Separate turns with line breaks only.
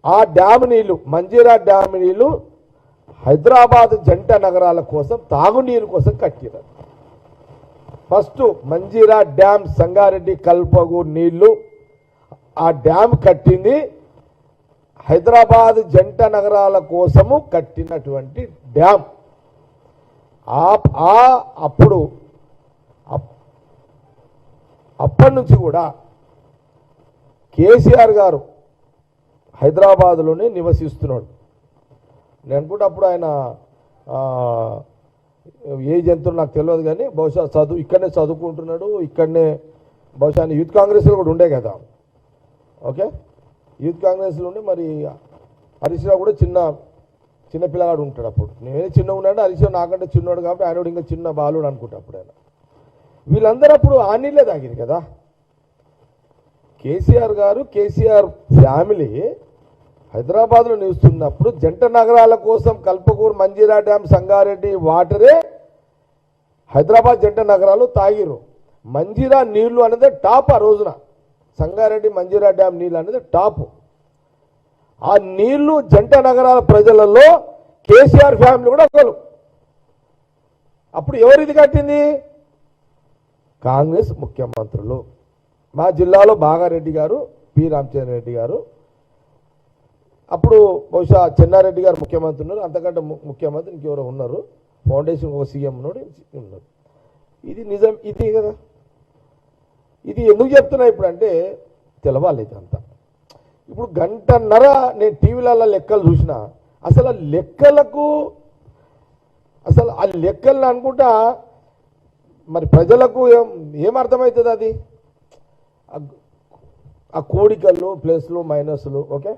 ఆ డ్యామ్ నీళ్లు, మంజీరా డ్యామ్ నీళ్లు హైదరాబాద్ జంట నగరాల కోసం తాగునీరు కోసం కట్టారు. ఫస్ట్ మంజీరా డ్యామ్, సంగారెడ్డి కల్పగూర్ నీళ్లు ఆ డ్యామ్ కట్టింది హైదరాబాద్ జంట నగరాల కోసము కట్టినటువంటి డ్యామ్. అప్పటి నుంచి కూడా కేసీఆర్ గారు హైదరాబాద్లోనే నివసిస్తున్నాడు. నేను అనుకుంటే అప్పుడు ఆయన ఏ జంతువు నాకు తెలియదు, కానీ బహుశా ఇక్కడనే చదువుకుంటున్నాడు, ఇక్కడనే బహుశా యూత్ కాంగ్రెస్లో కూడా ఉండే కదా. ఓకే, యూత్ కాంగ్రెస్లో ఉండి మరి హరీష్ రావు కూడా చిన్న పిల్లగాడు ఉంటాడు. అప్పుడు నేనే చిన్న ఉన్నాడు, హరీష్ రావు నాకంటే చిన్నోడు కాబట్టి ఆయన ఇంకా చిన్న బాలుడు అనుకుంటా. అప్పుడు ఆయన వీళ్ళందరూ అప్పుడు ఆ నీళ్ళే తాగిరు కదా. కేసీఆర్ గారు, కేసీఆర్ ఫ్యామిలీ హైదరాబాద్లో నివసిస్తున్నప్పుడు జంట నగరాల కోసం కల్పకూర్, మంజీరా డ్యామ్, సంగారెడ్డి వాటరే హైదరాబాద్ జంట నగరాలు తాగిరు. మంజీరా నీళ్లు అనేది టాప్. ఆ రోజున సంగారెడ్డి మంజీరా డ్యామ్ నీళ్ళు అనేది టాప్. ఆ నీళ్లు జంట నగరాల ప్రజలలో కేసీఆర్ ఫ్యామిలీ కూడా ఒకరు. అప్పుడు ఎవరిది కట్టింది? కాంగ్రెస్ ముఖ్యమంత్రులు. మా జిల్లాలో బాగారెడ్డి గారు, పి రామచంద్ర రెడ్డి గారు, అప్పుడు బహుశా చెన్నారెడ్డి గారు ముఖ్యమంత్రి ఉన్నారు, అంతకంటే ముఖ్యమంత్రి ఇంకెవరో ఉన్నారు, ఫౌండేషన్ ఒక సీఎం ఉన్నారు. ఇది నిజం, ఇది కదా. ఇది ఎందుకు చెప్తున్నా ఇప్పుడు అంటే తెలవాలి ఇదంతా. ఇప్పుడు గంటన్నర నేను టీవీలలో లెక్కలు చూసిన, అసలు ఆ లెక్కలను అనుకుంటా మరి ప్రజలకు ఏమర్థమవుతుంది? అది ఆ కోడికలు, ప్లస్లు, మైనస్లు. ఓకే.